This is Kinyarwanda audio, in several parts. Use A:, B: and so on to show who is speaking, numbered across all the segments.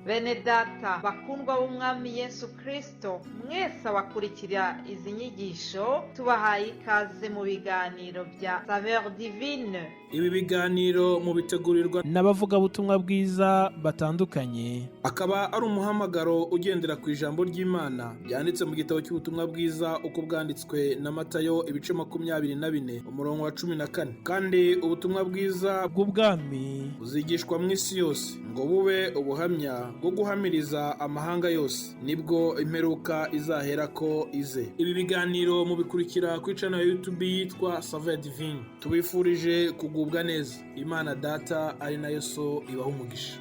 A: Bene data bakundwa b'umwami Yesu Kristo, mwese abakurikira izi nyigisho tubahaye ikaze mu biganiro bya Saveur Divine.
B: Ibi biganiro mu bitegurirwa
C: n'abavugabutumwa bwiza batandukanye,
B: akaba ari umuhamagaro ugendera ku ijambo ry'Imana byanditse mu gitabo cy'ubutumwa bwiza uko bwanditswe na Matayo ibice 24 umurongo wa 14. Kandi ubutumwa bwiza
C: bw'ubwami
B: buzigishwa mu isi yose ngo bube ubuhamya bwo guhamiriza amahanga yose, nibwo imperuka izahera ko ize. Ibi biganiro mubikurikira ku channel ya YouTube yitwa Saveur Divine. Tubifurije kugubwa neza. Imana Data ari nayo So ibaho umugisha.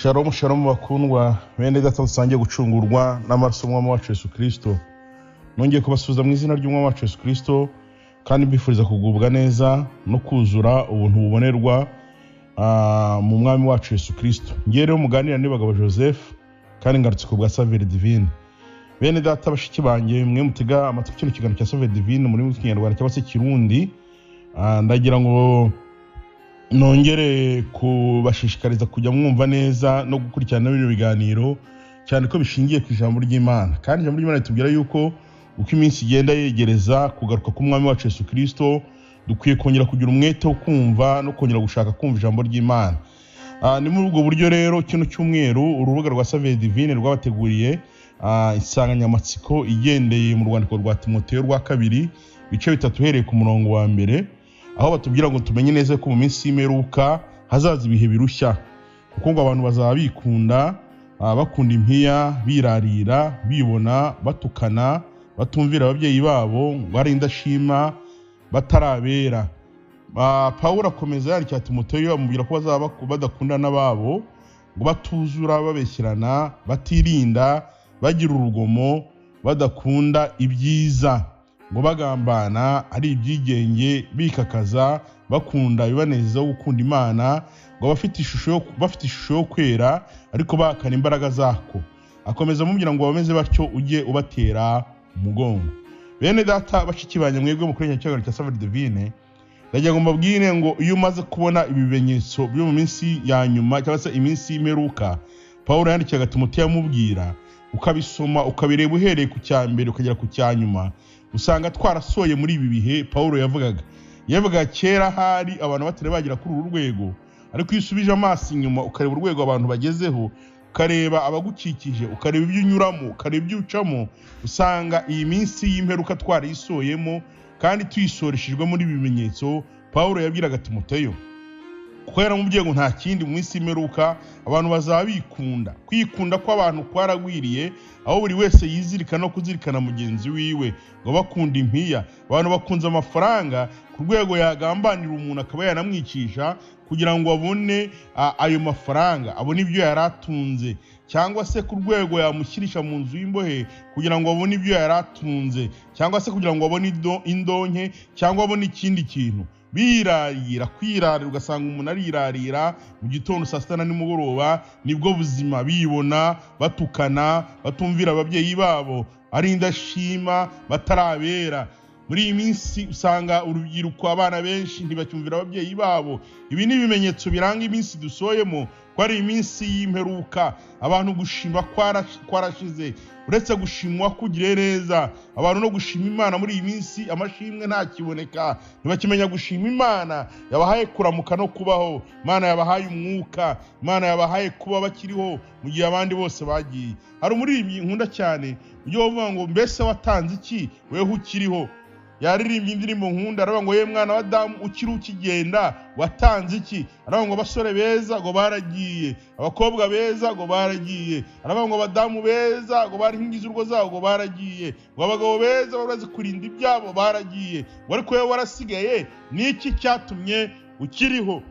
D: Shalom shalom bakundwa bene data dusangiye gucungurwa n'amaraso y'umwami wacu Yesu Kristo. Nongeye kubasubiza mu izina ry'umwami wacu Yesu Kristo kandi mbifuriza kugubwa neza no kuzura ubuntu bubonerwa mu mwami wacu Yesu Kristo. Ngiye rero muganira n'Ibagabo Joseph kandi ngarutse ku bwa Saveur Divine. Bene data bashiki banjye mwe mutega amatwi kino kiganiro cya Saveur Divine muri mu Kinyarwanda cyangwa se Kirundi, ndagira ngo nongere kubashishikariza kujya mwumva neza no gukurikirana bino biganiro cyane ko bishingiye ku ijambo ry'Imana. Kandi ijambo ry'Imana ritubwira yuko uko iminsi igenda yegereza kugaruka k'umwami wacu Yesu Kristo, dukwiye kongera kugira umwete wo kumva no kongera gushaka kumva ijambo ry'Imana. Ni muri ubwo buryo rero kino cyumweru urubuga rwa Saveur Divine rwabateguriye insanganyamatsiko igendeye mu rwandiko rwa Timoteyo rwa 2 bice 3 uhereye ku murongo wa 1, aho batubwira ngo tumenye neza ko mu minsi y'imperuka hazaza ibihe birushya, kuko ngo abantu bazaba bikunda, bakunda impiya, birarira, bibona, batukana, batumvira ababyeyi babo, bari indashima, batarabera. Pawulo akomeza yandikira Timoteyo amubwira ko bazaba badakunda n'ababo, ngo batuzura, babeshyirana, batirinda, bagira urugomo, badakunda ibyiza, ngo bagambana, ari ibyigenge, bikakaza, bakunda ibibanezeza wo gukunda Imana, ngo bafite ishusho yo kwera ariko bakana imbaraga zako. Akomeza amubwira ngo bameze batyo ujye ubatera umugongo. Bene data bashiki banye mwebwe mu kurenya cyangwa cya Saveur Divine, ndagira ngo mbabwire ngo iyo umaze kubona ibimenyetso byo mu minsi ya nyuma cyangwa se iminsi y'imperuka Pawulo yandikiye Timoteyo amubwira, ukabisoma ukabireba uhereye ku cyambere ukagera ku cyanyuma, usanga twarasoye muri ibi bihe Pawulo yavugaga kera hari abantu batari bagira kuri uru rwego, ariko iyo usubije amaso inyuma ukareba urwego abantu bagezeho, ukareba abagukikije, ukareba ibyo unyuramo, ukareba ibyo ucamo, usanga iyi minsi y'imperuka twarisoyemo kandi tuyisoreshejwe muri bimenyetso Pawulo yabwiraga Timoteyo. Kuko yaramubwiye ngo nta kindi mu minsi y'imperuka abantu bazaba bikunda. Kwikunda kw'abantu kwaragwiriye, aho buri wese yizirikana no kuzirikana mugenzi wiwe, ngo bakunda impiya, abantu bakunze amafaranga ku rwego yagambanira umuntu akaba yanamwicisha kugira ngo abone ayo mafaranga, abone ibyo yaratunze, cyangwa se ku rwego yamushyirisha mu nzu y'imbohe kugira ngo abone ibyo yaratunze, cyangwa se kugira ngo abone indonke cyangwa abone ikindi kintu. Birarira, kwirarira, ugasanga umuntu arirarira mu gitondo, saa sita na nimugoroba, nibwo buzima. Bibona, batukana, batumvira ababyeyi babo, ari indashima, batarabera. Muri iyi minsi usanga urubyiruko, abana benshi ntibacyumvira ababyeyi babo. Ibi ni ibimenyetso biranga iminsi dusoyemo ko ari iminsi y'imperuka. Abantu gushima kwarashize, uretse gushimwa kugire neza, abantu no gushima Imana muri iyi minsi amashimwe nta kiboneka. Ntibakimenya gushima Imana yabahaye kuramuka no kubaho, Imana yabahaye umwuka, Imana yabahaye kuba bakiriho mu gihe abandi bose bagiye. Hari umuririmbyi nkunda cyane ujye uvuga ngo mbese watanze iki weho ukiriho. Yaririmbye indirimbo nkunda, aravuga ngo ye mwana wa Adamu ukiri ukigenda watanze iki. Aravuga ngo abasore beza ngo baragiye, abakobwa beza ngo baragiye, aravuga ngo abadamu beza ngo bari hingiza urugo zabo ngo baragiye, ngo abagabo beza barazi kurinda ibyabo baragiye, ariko wewe warasigaye. Niki cyatumye ukiriho?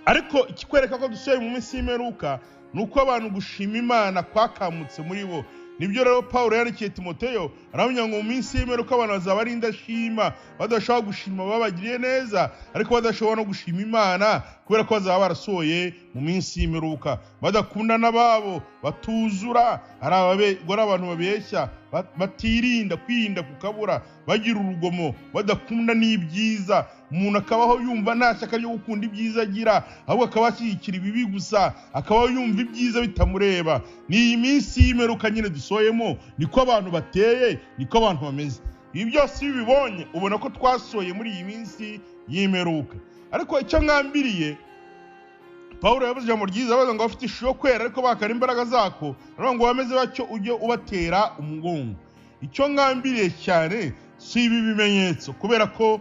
D: Ariko ikikwereka ko dusoye mu minsi y'imperuka nuko abantu gushima Imana kwakamutse muri bo. nibyo rero Pawulo yandikiye Timoteyo aramenya ngo mu minsi y'imperuka abantu bazaba ari indashima, badashobora gushima babagiriye neza, ariko badashobora no gushima Imana kubera ko bazaba barasohoye mu minsi y'imperuka, badakunda n'ababo, batuzura, ari abantu babeshya, batirinda, kwirinda kukabura, bagira urugomo, badakunda n'ibyiza, umuntu akabaho yumva nta shyaka ryo gukunda ibyiza agira, ahubwo akaba ashyigikira ibibi gusa, akabaho yumva ibyiza bitamureba. Ni iyi minsi y'imperuka nyine dusoyemo, niko abantu bateye, niko abantu bameze. Ibi byose iyo ubibonye ubona ko twasoye muri iyi minsi y'imperuka. Ariko icyo ngambiriye, Pawulo yavuze ijambo ryiza, avuga ngo bafite ishusho yo kwera ariko bakara imbaraga zako, aravuga ngo bameze batyo ujye ubatera umugongo. Icyo ngambiriye cyane si ibi bimenyetso, kubera ko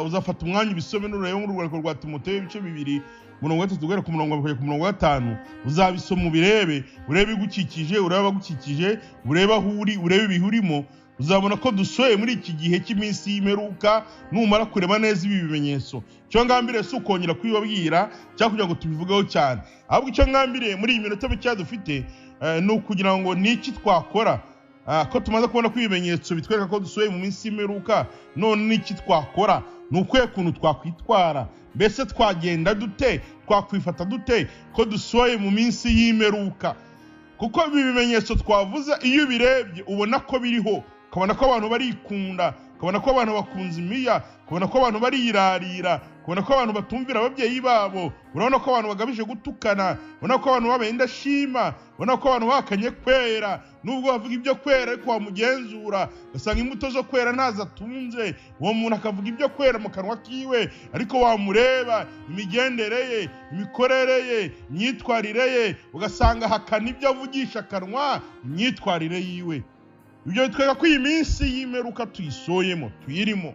D: uzafata umwanya ubisome n'ururebe mu rwandiko rwa Timoteyo ibice 2 3 guhera ku murongo wa 5, uzabisoma ubirebe, urebe igukikije, urebe abagukikije, urebe aho uri, urebe ibihurimo, uzabona ko dusoye muri iki gihe cy'iminsi y'imperuka. Numara kureba neza ibi bimenyetso, icyo ngambiriye si ukongera kwibabwira cyangwa kugira ngo tubivugeho cyane, ahubwo icyo ngambiriye muri iyi minota mike dufite ni ukugira ngo niki twakora, ko tumaze kubona ko ibimenyetso bitwereka ko dusoye mu minsi y'imperuka. None niki twakora? Ni ukwiye kuntu twakwitwara, mbese twagenda dute, twakwifata dute ko dusoye mu minsi y'imperuka? Kuko ibi bimenyetso twavuze iyo birebye ubona ko biriho, ukabona ko abantu barikunda, ukabona ko abantu bakunze imiya, ukabona ko abantu barirarira, ukabona ko abantu batumvira ababyeyi babo, urabona ko abantu bagabije gutukana, urabona ko abantu babaye indashima, urabona ko abantu bakanye kwera. Nubwo bavuga ibyo kwera ariko wamugenzura ugasanga imbuto zo kwera ntazo atunze, uwo muntu akavuga ibyo kwera mu kanwa kiwe, ariko wamureba imigendere ye, imikorere ye, imyitwarire ye, ugasanga hakana ibyo avugisha akanwa, imyitwarire yiwe. Ibyo bitwereka ko iyi minsi y'imperuka tuyisoyemo, tuyirimo.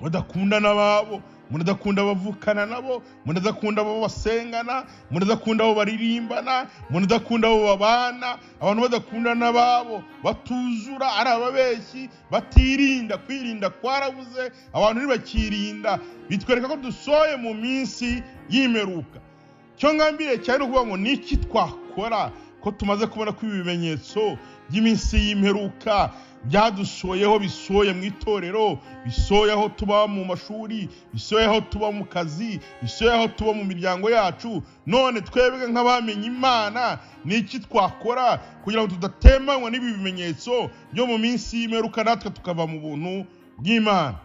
D: Badakunda n'ababo, umuntu adakunda abavukana nabo, umuntu adakunda abo basengana, umuntu adakunda abo baririmbana, umuntu adakunda abo babana, abantu badakunda n'ababo, batuzura, ari ababeshyi, batirinda, kwirinda kwarabuze, abantu ntibakirinda. Bitwereka ko dusoye mu minsi y'imperuka. Cyo ngambiriye cyane ukuvuga ngo niki twakora ko tumaze kubona ko ibimenyetso by'iminsi y'imperuka byadusoyeho, bisoye mu itorero, bisoye aho tuba mu mashuri, bisoye aho tuba mu kazi, bisoye aho tuba mu miryango yacu. None twebwe nk'abamenye Imana niki twakora kugira ngo tudatemanywa n'ibi bimenyetso byo mu minsi y'imperuka, natwe tukava mu buntu bw'Imana?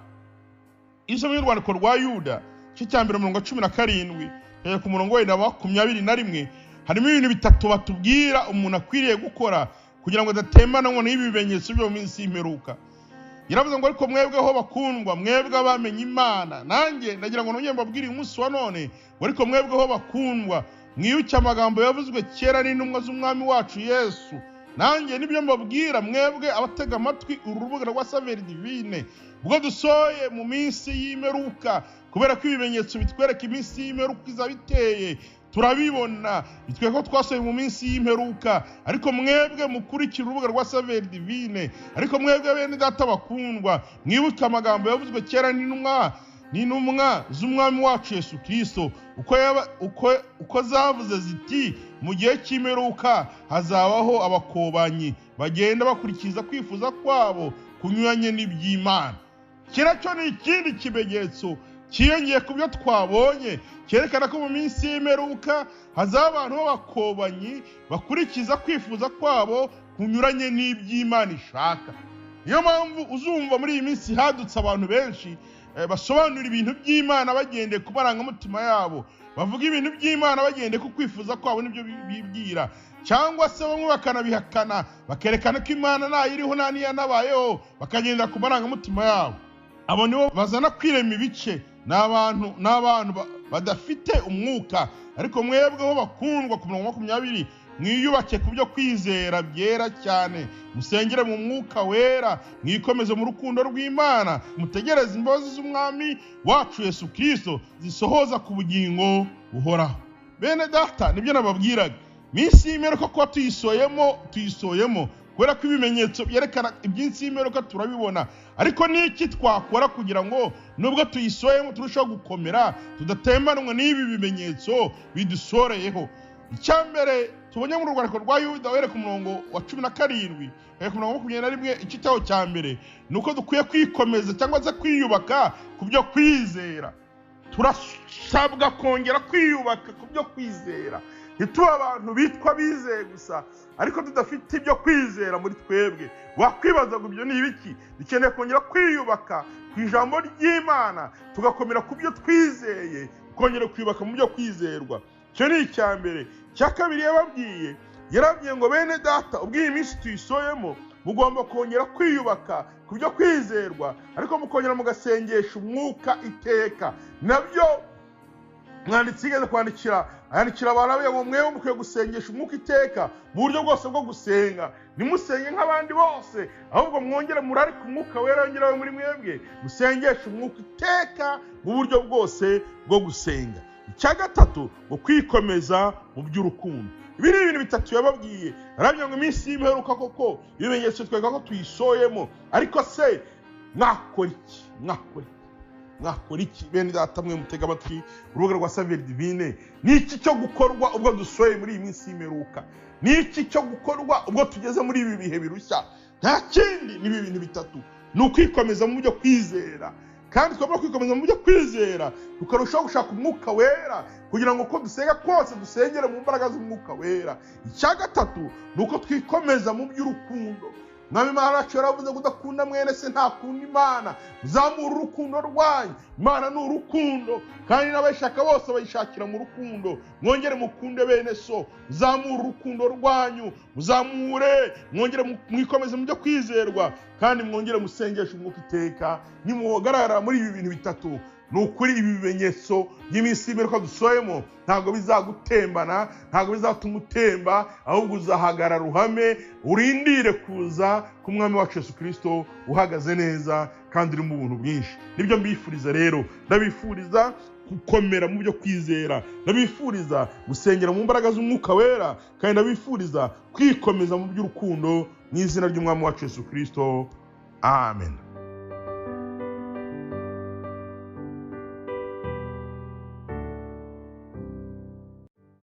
D: Isomyo y'urwandiko rwa Yuda cyo cyambere 17 ku murongo wa 21 harimo ibintu bitatu batubwira umuntu akwiriye gukora kugira ngo adatembanwa n'ibi bimenyetso byo mu minsi y'imperuka. Yaravuze ngo ariko mwebweho bakundwa, mwebwe abamenye Imana, nanjye ndagira ngo nongere mbabwire uyu munsi wa none, ariko mwebweho bakundwa, mwiyuke amagambo yavuzwe kera n'intumwa z'umwami wacu Yesu. Nanjye nibyo mbabwira mwebwe abatega amatwi urubuga rwa Saveri Divine, ubwo dusoye mu minsi y'imperuka, kubera ko ibimenyetso bitwereka iminsi y'imperuka izabiteye. Turabibona, bitwereka ko twasoye mu minsi y'imperuka. Ariko mwebwe mukurikira urubuga rwa Saveri Divine, ariko mwebwe bene data bakundwa, mwibuke amagambo yavuzwe kera n'intumwa z'umwami wacu Yesu Kristo, uko zavuze ziti mu gihe cy'imperuka hazabaho abakobanyi bagenda bakurikiza kwifuza kwabo kunyuranye n'iby'Imana. Kiracyo ni ikindi kimenyetso kiyongeye ku byo twabonye, cyerekana ko mu minsi y'imperuka hazaba abantu b'abakobanyi bakurikiza kwifuza kwabo kunyuranye n'iby'Imana ishaka. Niyo mpamvu uzumva muri iyi minsi hadutse abantu benshi basobanura ibintu by'Imana bagendeye ku marangamutima yabo, bavuga ibintu by'Imana bagendeye ku kwifuza kwabo n'ibyo bibwira, cyangwa se bamwe bakanabihakana, bakerekana ko Imana ntayiriho nta niyanabayeho, bakagendera ku marangamutima yabo. Abo nibo bazana kwirema ibice, n'abantu badafite umwuka. Ariko mwebweho bakundwa, ku murongo wa 20, mwiyubake ku byo kwizera byera cyane, musengere mu mwuka wera, mwikomeze mu rukundo rw'Imana, mutegereze imbabazi z'umwami wacu Yesu Kristo zisohoza ku bugingo buhoraho. Bene data, nibyo nababwiraga, minsi y'imperuka ko tuyisoyemo kubera ko ibimenyetso byerekana iby'insi y'imperuka turabibona. Ariko niki twakora kugira ngo nubwo tuyisoyemo turushaho gukomera, tudatembanwa n'ibi bimenyetso bidusoreyeho? Icyambere tubonye mu rwandiko rwa Yuda were ku murongo wa 17 ku murongo wa 21 icyo cya mbere nuko dukwiye kwikomeza cyangwa se kwiyubaka ku byo kwizera. Turasabwa kongera kwiyubaka ku byo kwizera. Ntituba abantu bitwa bizeye gusa ariko tudafite ibyo kwizera muri twebwe. Wakwibaza ngo ibyo ni ibiki? Dukeneye kongera kwiyubaka ku ijambo ry'Imana, tugakomera ku byo twizeye, kongera kwiyubaka mu byo kwizerwa. Cyo ni icya mbere. Cya kabiri yarabwiye ngo bene data, ubwo iyi minsi tuyisoyemo mugomba kongera kwiyubaka ku byo kwizerwa, ariko mukongera mugasengesha umwuka iteka. Nabyo mwanditsi yigeze kwandikira abantu ngo mwewe mukwiye gusengesha umwuka iteka mu buryo bwose bwo gusenga. Nimusenge nk'abandi bose, ahubwo mwongere murarike umwuka wera yongerawe muri mwebwe, musengesha umwuka iteka mu buryo bwose bwo gusenga. Icya gatatu ngo kwikomeza mu by'urukundo. Ibi ni ibintu bitatu yababwiye. Arabyo ngo iminsi y'imperuka koko ibimenyetso twega ko tuyisoyemo, ariko se mwakora iki bene data mwe mutega amatwi urubuga rwa Saveur Divine? Ni iki cyo gukorwa ubwo dusoye muri iyi minsi y'imperuka? Ni iki cyo gukorwa ubwo tugeze muri ibi bihe birushya? Nta kindi, ni ibi bintu bitatu. Ni ukwikomeza mu byo kwizera, kandi twagomba kwikomeza mu byo kwizera tukarushaho gushaka umwuka wera kugira ngo uko dusenga kose dusengere mu mbaraga z'umwuka wera. Icya gatatu ni uko twikomeza mu by'urukundo. Mwami Imana yacu yaravuze ngo udakunda mwene se ntakunda Imana. Muzamura urukundo rwanyu. Imana ni urukundo, kandi n'abayishaka bose bayishakira mu rukundo. Mwongere mukunde bene so, muzamura urukundo rwanyu, mwongere mwikomeze mu byo kwizerwa, kandi mwongere musengesha umwuka iteka. Nimuhagarara muri ibi bintu bitatu, ni ukuri ibi bimenyetso by'iminsi y'imperuka dusoyemo ntabwo bizagutembana, ntabwo bizatuma utemba, ahubwo uzahagarara uhame, urindire kuza k'Umwami wacu Yesu Kristo uhagaze neza kandi uri mu buntu bwinshi. Nibyo mbifuriza rero. Ndabifuriza gukomera mu byo kwizera, ndabifuriza gusengera mu mbaraga z'umwuka wera, kandi ndabifuriza kwikomeza mu by'urukundo mu izina ry'Umwami wacu Yesu Kristo. Amen.